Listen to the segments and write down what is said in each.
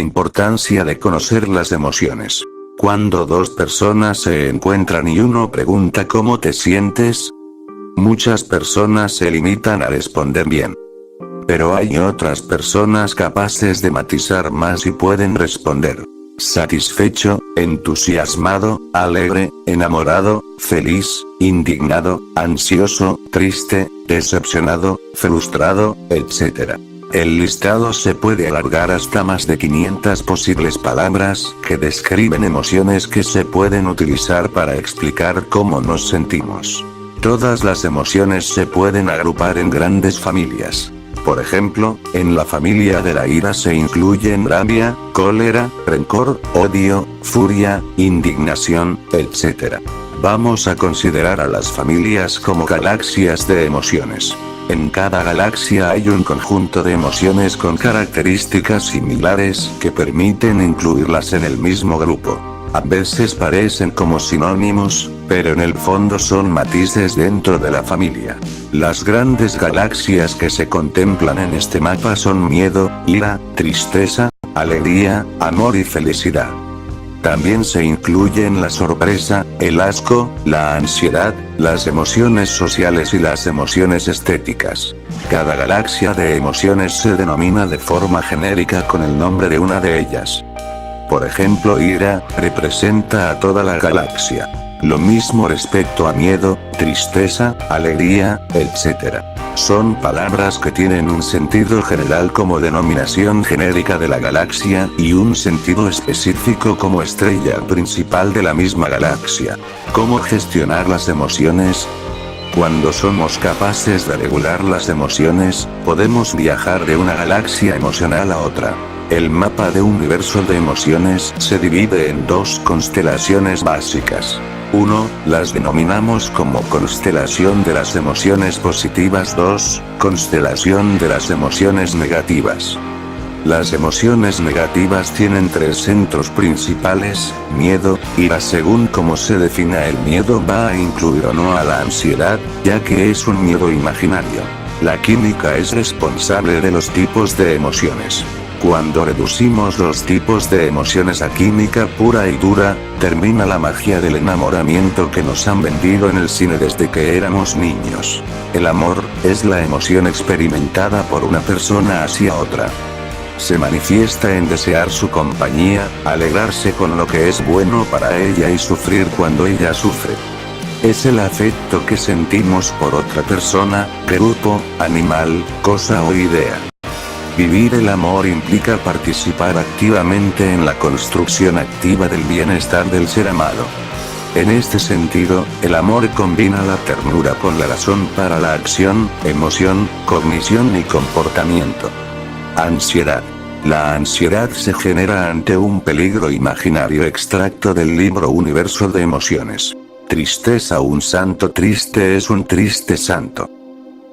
importancia de conocer las emociones. Cuando dos personas se encuentran y uno pregunta ¿cómo te sientes? Muchas personas se limitan a responder bien. Pero hay otras personas capaces de matizar más y pueden responder satisfecho, entusiasmado, alegre, enamorado, feliz, indignado, ansioso, triste, decepcionado, frustrado, etc. El listado se puede alargar hasta más de 500 posibles palabras que describen emociones que se pueden utilizar para explicar cómo nos sentimos. Todas las emociones se pueden agrupar en grandes familias. Por ejemplo, en la familia de la ira se incluyen rabia, cólera, rencor, odio, furia, indignación, etc. Vamos a considerar a las familias como galaxias de emociones. En cada galaxia hay un conjunto de emociones con características similares que permiten incluirlas en el mismo grupo. A veces parecen como sinónimos, pero en el fondo son matices dentro de la familia. Las grandes galaxias que se contemplan en este mapa son miedo, ira, tristeza, alegría, amor y felicidad. También se incluyen la sorpresa, el asco, la ansiedad, las emociones sociales y las emociones estéticas. Cada galaxia de emociones se denomina de forma genérica con el nombre de una de ellas. Por ejemplo, ira representa a toda la galaxia. Lo mismo respecto a miedo, tristeza, alegría, etc. Son palabras que tienen un sentido general como denominación genérica de la galaxia y un sentido específico como estrella principal de la misma galaxia. ¿Cómo gestionar las emociones? Cuando somos capaces de regular las emociones, podemos viajar de una galaxia emocional a otra. El mapa de universo de emociones se divide en dos constelaciones básicas. 1. Las denominamos como constelación de las emociones positivas. 2. Constelación de las emociones negativas. Las emociones negativas tienen tres centros principales: miedo, ira. Según cómo se defina el miedo va a incluir o no a la ansiedad, ya que es un miedo imaginario. La química es responsable de los tipos de emociones. Cuando reducimos los tipos de emociones a química pura y dura, termina la magia del enamoramiento que nos han vendido en el cine desde que éramos niños. El amor es la emoción experimentada por una persona hacia otra. Se manifiesta en desear su compañía, alegrarse con lo que es bueno para ella y sufrir cuando ella sufre. Es el afecto que sentimos por otra persona, grupo, animal, cosa o idea. Vivir el amor implica participar activamente en la construcción activa del bienestar del ser amado. En este sentido, el amor combina la ternura con la razón para la acción, emoción, cognición y comportamiento. Ansiedad. La ansiedad se genera ante un peligro imaginario. Extracto del libro Universo de Emociones. Tristeza. Un santo triste es un triste santo.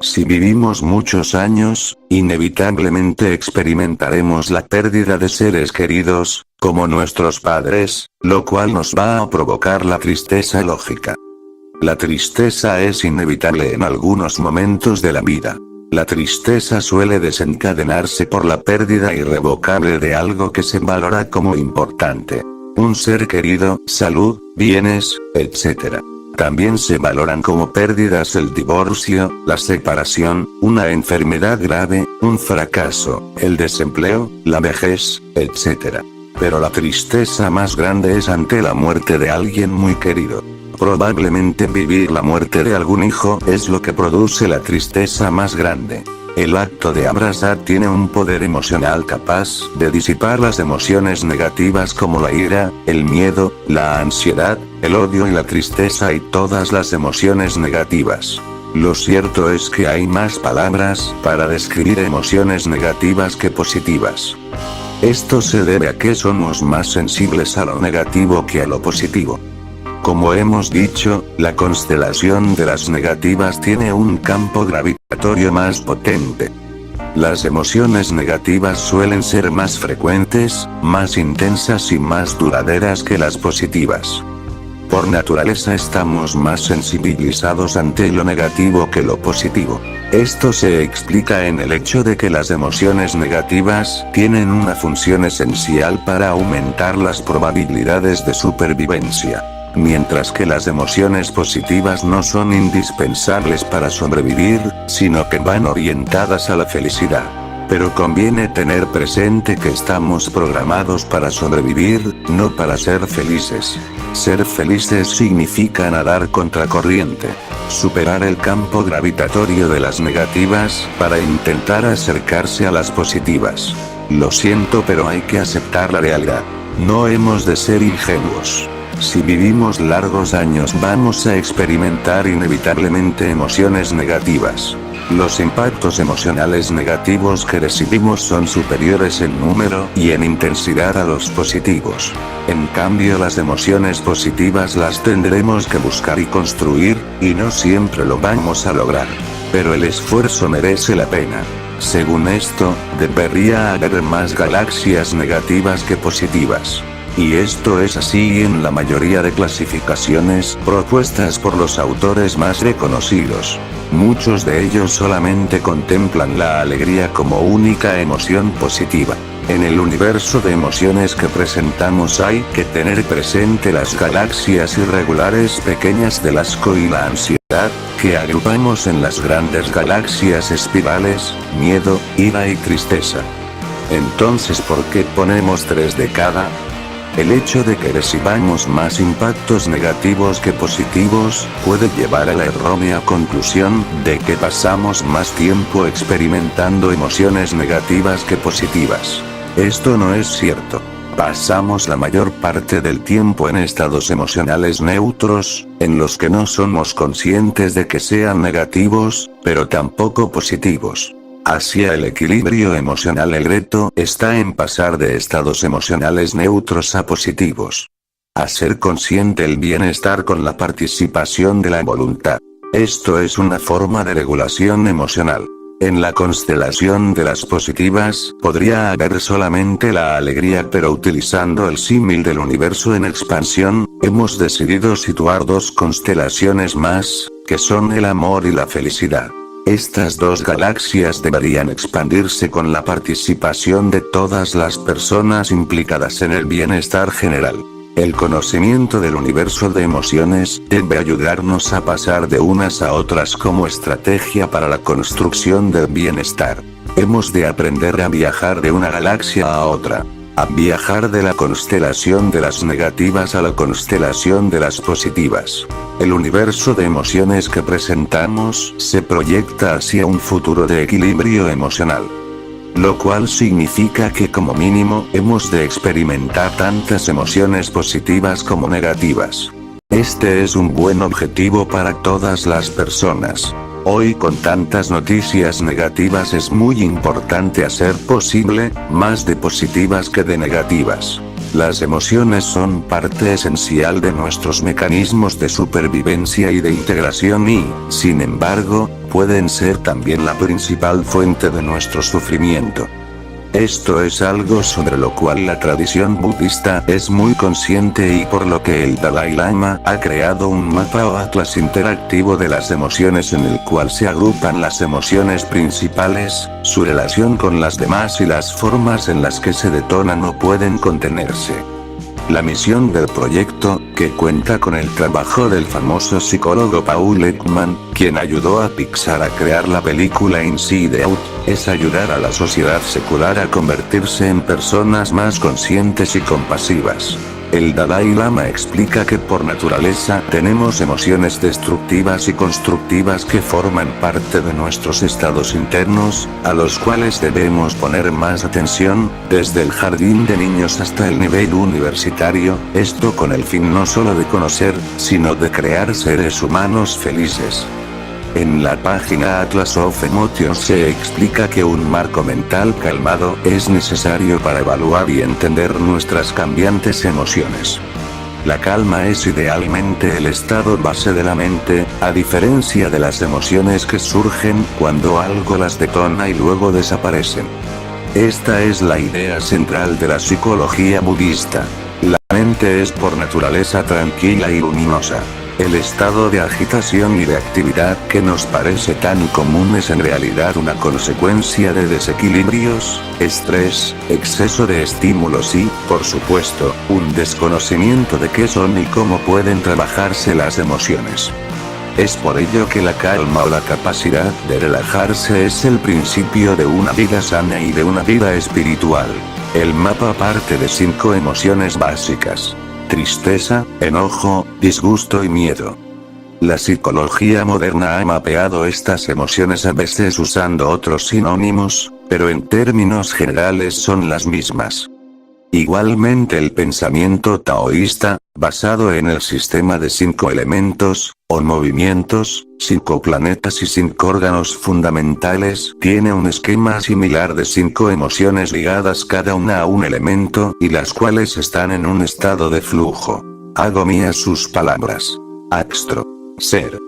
Si vivimos muchos años, inevitablemente experimentaremos la pérdida de seres queridos, como nuestros padres, lo cual nos va a provocar la tristeza lógica. La tristeza es inevitable en algunos momentos de la vida. La tristeza suele desencadenarse por la pérdida irrevocable de algo que se valora como importante. Un ser querido, salud, bienes, etc. También se valoran como pérdidas el divorcio, la separación, una enfermedad grave, un fracaso, el desempleo, la vejez, etc. Pero la tristeza más grande es ante la muerte de alguien muy querido. Probablemente vivir la muerte de algún hijo es lo que produce la tristeza más grande. El acto de abrazar tiene un poder emocional capaz de disipar las emociones negativas como la ira, el miedo, la ansiedad, el odio y la tristeza y todas las emociones negativas. Lo cierto es que hay más palabras para describir emociones negativas que positivas. Esto se debe a que somos más sensibles a lo negativo que a lo positivo. Como hemos dicho, la constelación de las negativas tiene un campo gravitatorio más potente. Las emociones negativas suelen ser más frecuentes, más intensas y más duraderas que las positivas. Por naturaleza estamos más sensibilizados ante lo negativo que lo positivo. Esto se explica en el hecho de que las emociones negativas tienen una función esencial para aumentar las probabilidades de supervivencia, mientras que las emociones positivas no son indispensables para sobrevivir, sino que van orientadas a la felicidad. Pero conviene tener presente que estamos programados para sobrevivir, no para ser felices. Ser felices significa nadar contracorriente, superar el campo gravitatorio de las negativas para intentar acercarse a las positivas. Lo siento, pero hay que aceptar la realidad. No hemos de ser ingenuos. Si vivimos largos años vamos a experimentar inevitablemente emociones negativas. Los impactos emocionales negativos que recibimos son superiores en número y en intensidad a los positivos. En cambio, las emociones positivas las tendremos que buscar y construir, y no siempre lo vamos a lograr. Pero el esfuerzo merece la pena. Según esto, debería haber más galaxias negativas que positivas. Y esto es así en la mayoría de clasificaciones propuestas por los autores más reconocidos. Muchos de ellos solamente contemplan la alegría como única emoción positiva. En el universo de emociones que presentamos hay que tener presente las galaxias irregulares pequeñas del asco y la ansiedad, que agrupamos en las grandes galaxias espirales, miedo, ira y tristeza. Entonces, ¿por qué ponemos 3 de cada? El hecho de que recibamos más impactos negativos que positivos, puede llevar a la errónea conclusión de que pasamos más tiempo experimentando emociones negativas que positivas. Esto no es cierto. Pasamos la mayor parte del tiempo en estados emocionales neutros, en los que no somos conscientes de que sean negativos, pero tampoco positivos. Hacia el equilibrio emocional, el reto está en pasar de estados emocionales neutros a positivos. Hacer consciente el bienestar con la participación de la voluntad. Esto es una forma de regulación emocional. En la constelación de las positivas, podría haber solamente la alegría, pero utilizando el símil del universo en expansión, hemos decidido situar 2 constelaciones más, que son el amor y la felicidad. Estas 2 galaxias deberían expandirse con la participación de todas las personas implicadas en el bienestar general. El conocimiento del universo de emociones debe ayudarnos a pasar de unas a otras como estrategia para la construcción del bienestar. Hemos de aprender a viajar de una galaxia a otra. A viajar de la constelación de las negativas a la constelación de las positivas. El universo de emociones que presentamos se proyecta hacia un futuro de equilibrio emocional. Lo cual significa que como mínimo hemos de experimentar tantas emociones positivas como negativas. Este es un buen objetivo para todas las personas. Hoy, con tantas noticias negativas, es muy importante hacer posible más de positivas que de negativas. Las emociones son parte esencial de nuestros mecanismos de supervivencia y de integración y, sin embargo, pueden ser también la principal fuente de nuestro sufrimiento. Esto es algo sobre lo cual la tradición budista es muy consciente y por lo que el Dalai Lama ha creado un mapa o atlas interactivo de las emociones en el cual se agrupan las emociones principales, su relación con las demás y las formas en las que se detonan o pueden contenerse. La misión del proyecto, que cuenta con el trabajo del famoso psicólogo Paul Ekman, quien ayudó a Pixar a crear la película Inside Out, es ayudar a la sociedad secular a convertirse en personas más conscientes y compasivas. El Dalai Lama explica que por naturaleza tenemos emociones destructivas y constructivas que forman parte de nuestros estados internos, a los cuales debemos poner más atención, desde el jardín de niños hasta el nivel universitario, esto con el fin no solo de conocer, sino de crear seres humanos felices. En la página Atlas of Emotions se explica que un marco mental calmado es necesario para evaluar y entender nuestras cambiantes emociones. La calma es idealmente el estado base de la mente, a diferencia de las emociones que surgen cuando algo las detona y luego desaparecen. Esta es la idea central de la psicología budista. La mente es por naturaleza tranquila y luminosa. El estado de agitación y de actividad que nos parece tan común es en realidad una consecuencia de desequilibrios, estrés, exceso de estímulos y, por supuesto, un desconocimiento de qué son y cómo pueden trabajarse las emociones. Es por ello que la calma o la capacidad de relajarse es el principio de una vida sana y de una vida espiritual. El mapa parte de 5 emociones básicas: tristeza, enojo, disgusto y miedo. La psicología moderna ha mapeado estas emociones a veces usando otros sinónimos, pero en términos generales son las mismas. Igualmente el pensamiento taoísta, basado en el sistema de 5 elementos, o movimientos, 5 planetas y 5 órganos fundamentales, tiene un esquema similar de 5 emociones ligadas cada una a un elemento y las cuales están en un estado de flujo. Hago mías sus palabras. Axtro. Ser.